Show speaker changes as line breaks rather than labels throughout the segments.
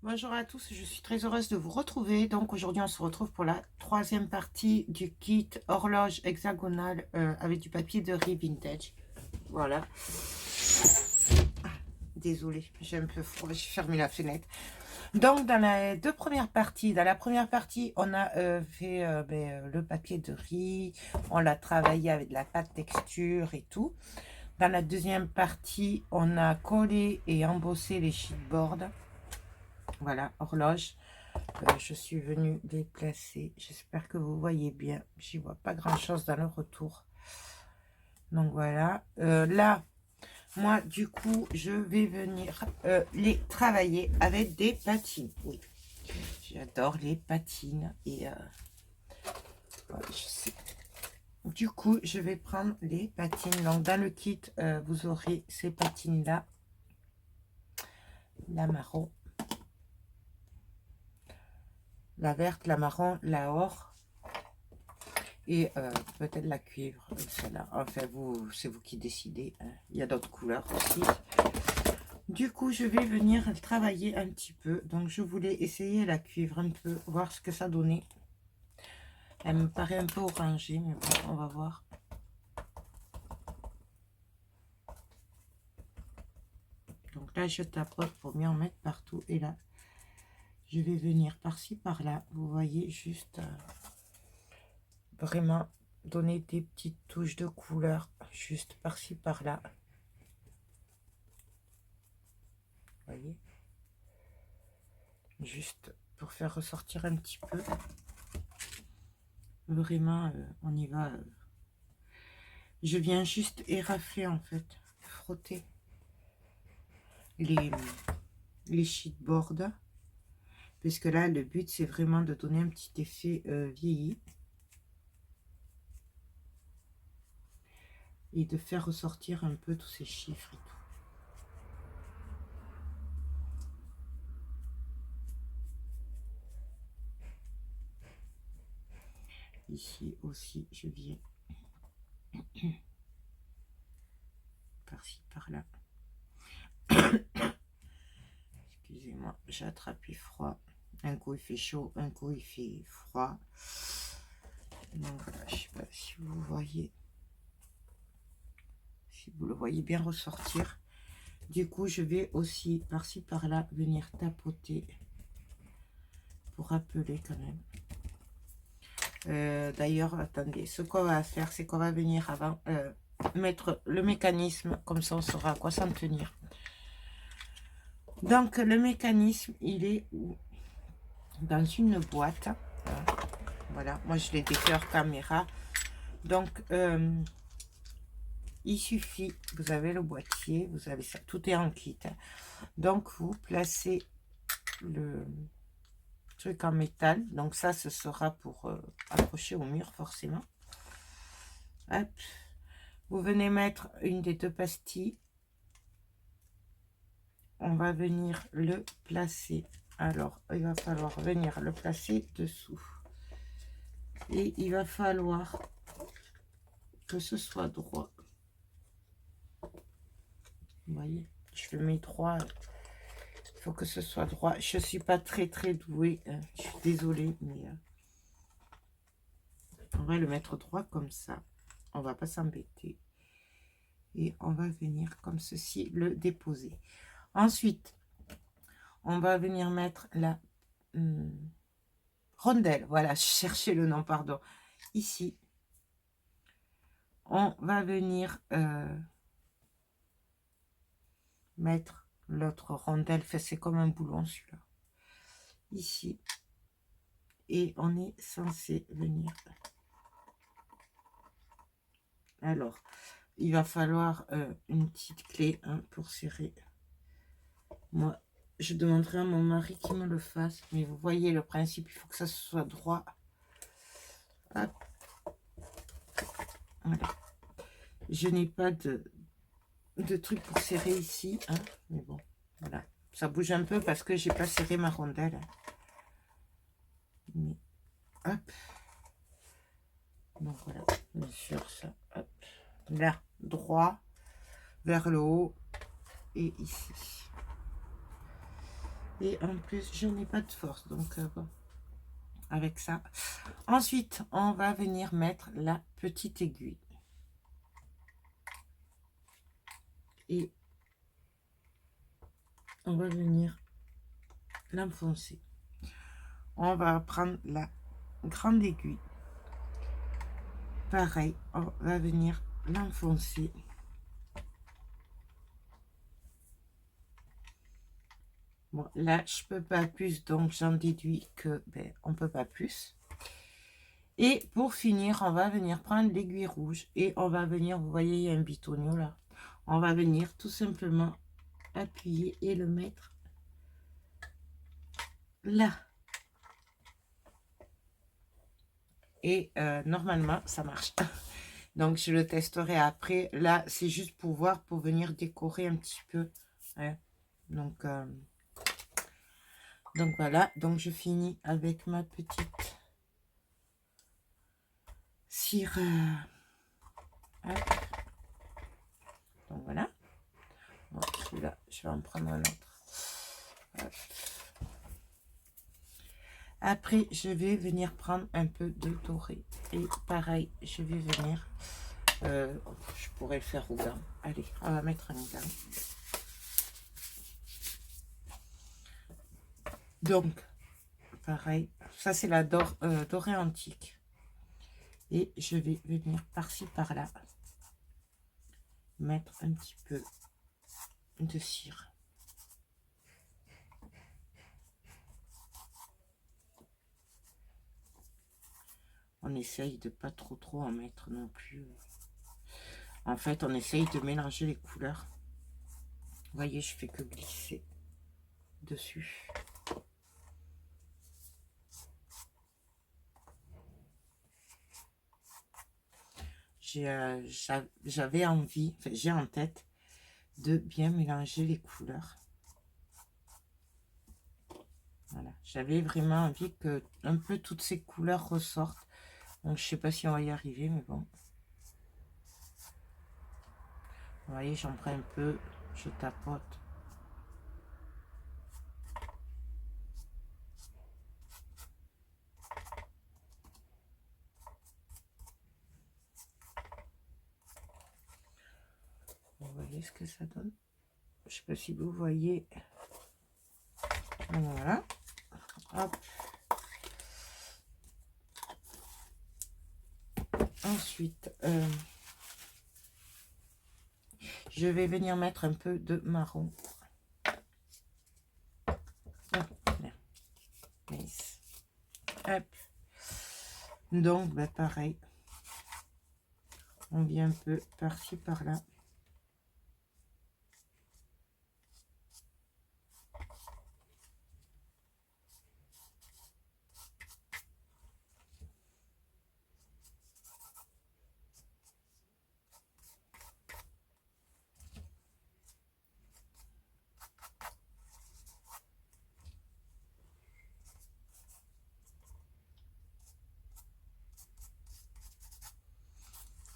Bonjour à tous, je suis très heureuse de vous retrouver. Donc aujourd'hui on se retrouve pour la troisième partie du kit horloge hexagonale avec du papier de riz vintage. Voilà. Désolée, j'ai un peu froid, j'ai fermé la fenêtre. Donc dans les deux premières parties, dans la première partie on a fait le papier de riz, on l'a travaillé avec de la pâte texture et tout. Dans la deuxième partie on a collé et embossé les sheetboards. Voilà, horloge. Je suis venue les placer. J'espère que vous voyez bien. J'y vois pas grand chose dans le retour. Donc voilà. Là, moi, du coup, je vais venir les travailler avec des patines. Oui, j'adore les patines. Et ouais, je sais. Du coup, je vais prendre les patines. Donc, dans le kit, vous aurez ces patines-là. La marron, la verte, la marron, la or. Et peut-être la cuivre, celle-là. Enfin, c'est vous qui décidez. Hein. Il y a d'autres couleurs aussi. Du coup, je vais venir travailler un petit peu. Donc, je voulais essayer la cuivre un peu, voir ce que ça donnait. Elle me paraît un peu orangée, mais bon, on va voir. Donc là, je tapote pour mieux en mettre partout. Et là, je vais venir par-ci, par-là. Vous voyez, juste vraiment donner des petites touches de couleur. Juste par-ci, par-là. Vous voyez, juste pour faire ressortir un petit peu. Vraiment, on y va. Je viens juste érafler, en fait. Frotter les sheetboards. Puisque là, le but, c'est vraiment de donner un petit effet vieilli. Et de faire ressortir un peu tous ces chiffres et tout. Ici aussi, je viens par-ci, par-là. Excusez-moi, j'ai attrapé froid. Un coup, il fait chaud, un coup, il fait froid. Donc voilà, je ne sais pas si vous voyez. Si vous le voyez bien ressortir. Du coup, je vais aussi, par-ci, par-là, venir tapoter pour rappeler quand même. D'ailleurs, attendez, ce qu'on va faire, c'est qu'on va venir avant mettre le mécanisme, comme ça on saura à quoi s'en tenir. Donc, le mécanisme, il est dans une boîte. Voilà, moi je l'ai défait hors caméra. Donc, il suffit, vous avez le boîtier, vous avez ça, tout est en kit. Donc, vous placez le truc en métal. Donc, ça, ce sera pour accrocher au mur, forcément. Hop. Vous venez mettre une des deux pastilles. On va venir le placer. Alors, il va falloir venir le placer dessous. Et il va falloir que ce soit droit. Vous voyez, je le mets droit. Il faut que ce soit droit. Je ne suis pas très douée. Je suis désolée, mais on va le mettre droit comme ça. On va pas s'embêter. Et on va venir comme ceci le déposer. Ensuite, on va venir mettre la rondelle. Voilà, je cherchais le nom, pardon. Ici, on va venir mettre l'autre rondelle. C'est comme un boulon celui-là. Ici. Et on est censé venir. Alors, il va falloir une petite clé pour serrer. Moi, je demanderai à mon mari qui me le fasse. Mais vous voyez le principe, il faut que ça soit droit. Hop. Voilà. Je n'ai pas de truc pour serrer ici. Hein, mais bon, voilà. Ça bouge un peu parce que j'ai pas serré ma rondelle. Mais, hop. Donc voilà, bien sûr ça. Hop. Là, droit, vers le haut et ici. Et en plus, je n'ai pas de force. Donc, bon, avec ça. Ensuite, on va venir mettre la petite aiguille. Et on va venir l'enfoncer. On va prendre la grande aiguille. Pareil, on va venir l'enfoncer. Bon, là, je peux pas plus, donc j'en déduis que on peut pas plus. Et pour finir, on va venir prendre l'aiguille rouge et on va venir, vous voyez, il y a un bitonio là. On va venir tout simplement appuyer et le mettre là. Et normalement, ça marche. Donc, je le testerai après. Là, c'est juste pour voir, pour venir décorer un petit peu. Hein. Donc voilà. Donc, je finis avec ma petite cire. Donc, voilà. Bon, celui-là, je vais en prendre un autre. Hop. Après, je vais venir prendre un peu de doré. Et pareil, je vais venir... je pourrais le faire au gant. Allez, on va mettre un gant. Donc, pareil, ça c'est la dorée antique. Et je vais venir par-ci, par-là, mettre un petit peu de cire. On essaye de pas trop en mettre non plus. En fait, on essaye de mélanger les couleurs. Vous voyez, je fais que glisser dessus. J'avais envie, enfin, j'ai en tête de bien mélanger les couleurs. Voilà, j'avais vraiment envie que un peu toutes ces couleurs ressortent. Donc, je sais pas si on va y arriver, mais bon. Vous voyez, j'en prends un peu, je tapote. Vous voyez ce que ça donne? Je sais pas si vous voyez. Voilà. Hop. Ensuite, je vais venir mettre un peu de marron. Nice. Hop. Donc, bah, pareil. On vient un peu par-ci, par-là.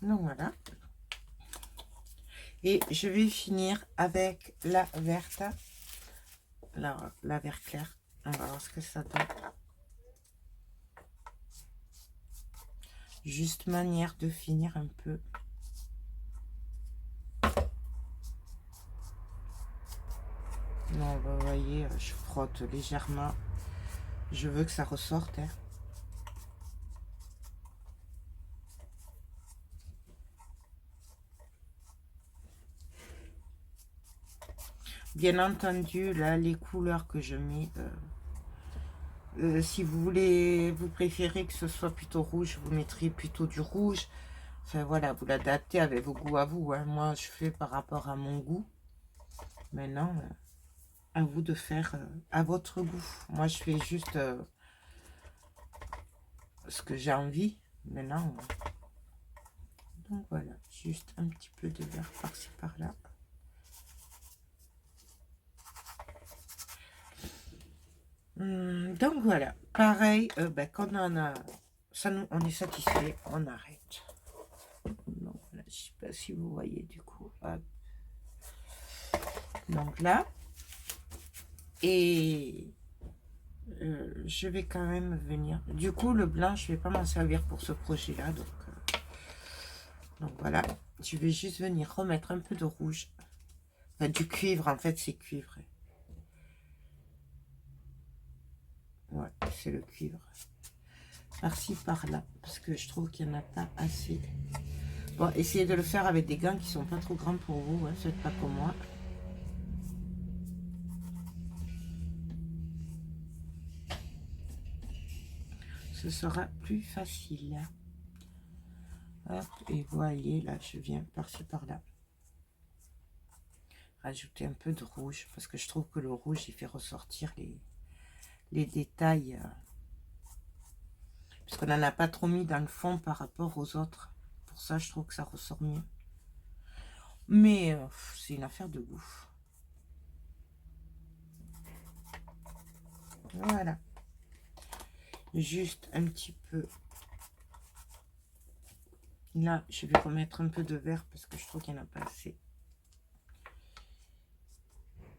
Donc voilà. Et je vais finir avec la verte. La vert clair. On va voir ce que ça donne. Juste manière de finir un peu. Non, vous voyez, je frotte légèrement. Je veux que ça ressorte. Hein. Bien entendu, là, les couleurs que je mets, si vous voulez, vous préférez que ce soit plutôt rouge, vous mettrez plutôt du rouge. Enfin voilà, vous l'adaptez avec vos goûts à vous. Hein. Moi, je fais par rapport à mon goût. Maintenant, à vous de faire à votre goût. Moi, je fais juste ce que j'ai envie. Maintenant, donc voilà, juste un petit peu de vert par-ci par-là. Donc voilà, pareil, quand on a ça, nous, on est satisfait, on arrête. Donc voilà, je sais pas si vous voyez du coup. Hop. Donc là, Et je vais quand même venir. Du coup, le blanc, je vais pas m'en servir pour ce projet-là. Donc voilà. Je vais juste venir remettre un peu de rouge. Enfin, du cuivre, en fait, c'est cuivre. Ouais, c'est le cuivre. Par-ci, par-là. Parce que je trouve qu'il n'y en a pas assez. Bon, essayez de le faire avec des gants qui sont pas trop grands pour vous. Hein, faites pas comme moi. Ce sera plus facile. Hop, et voyez, là, je viens par-ci, par-là. Rajouter un peu de rouge, parce que je trouve que le rouge, il fait ressortir les détails. Parce qu'on n'en a pas trop mis dans le fond par rapport aux autres. Pour ça, je trouve que ça ressort mieux. Mais c'est une affaire de goût. Voilà. Juste un petit peu. Là, je vais remettre un peu de vert parce que je trouve qu'il n'y en a pas assez.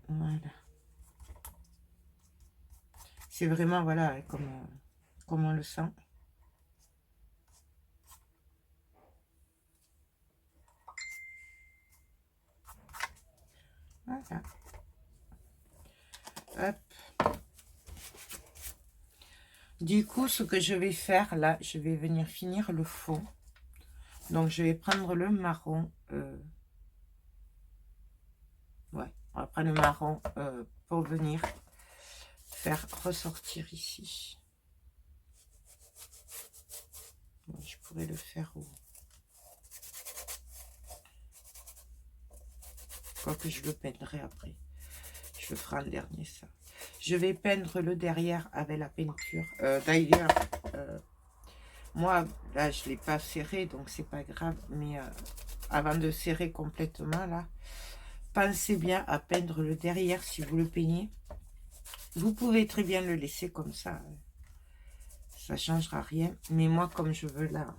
Voilà. C'est vraiment, voilà, comme on le sent. Voilà. Hop. Du coup, ce que je vais faire, là, je vais venir finir le fond. Donc, je vais prendre le marron. Ouais, on va prendre le marron pour venir faire ressortir ici. Bon, je pourrais le faire au... Quoique je le peindrai après. Je le ferai en dernier, ça. Je vais peindre le derrière avec la peinture. D'ailleurs, moi, là, je ne l'ai pas serré, donc c'est pas grave. Mais avant de serrer complètement, là, pensez bien à peindre le derrière si vous le peignez. Vous pouvez très bien le laisser comme ça. Ça ne changera rien. Mais moi, comme je veux là,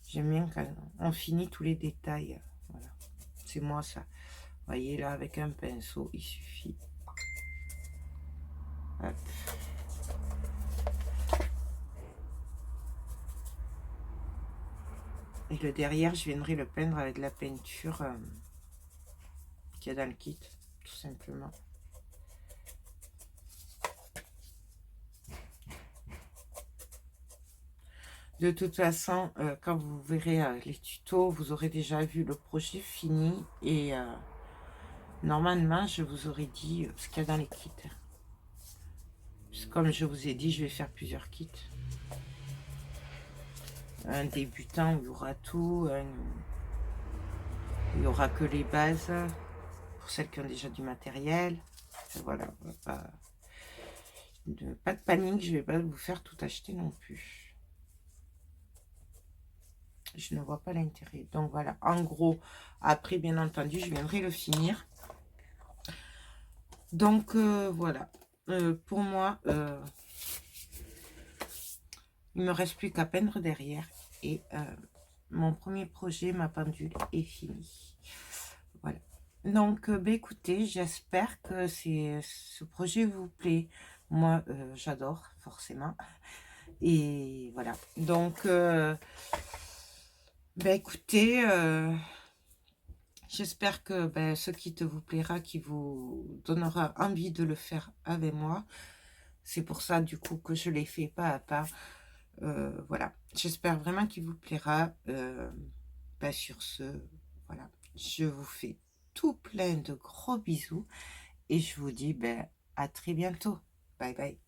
j'aime bien quand on finit tous les détails. Voilà. C'est moi ça. Vous voyez là, avec un pinceau, il suffit. Hop. Et le derrière, je viendrai le peindre avec la peinture qu'il y a dans le kit, tout simplement. De toute façon, quand vous verrez les tutos, vous aurez déjà vu le projet fini. Et normalement, je vous aurais dit ce qu'il y a dans les kits. Comme je vous ai dit, je vais faire plusieurs kits. Un débutant où il y aura tout. Il n'y aura que les bases pour celles qui ont déjà du matériel. Voilà, pas de panique, je ne vais pas vous faire tout acheter non plus. Je ne vois pas l'intérêt. Donc voilà, en gros, après bien entendu, je viendrai le finir. Donc voilà, pour moi, il me reste plus qu'à peindre derrière. Et mon premier projet, ma pendule, est fini. Voilà. Donc, écoutez, j'espère que ce projet vous plaît. Moi, j'adore, forcément. Et voilà. Donc, écoutez, j'espère que ce kit vous plaira, qui vous donnera envie de le faire avec moi. C'est pour ça, du coup, que je l'ai fait pas à pas. Voilà. J'espère vraiment qu'il vous plaira. Sur ce, voilà. Je vous fais tout plein de gros bisous. Et je vous dis à très bientôt. Bye bye.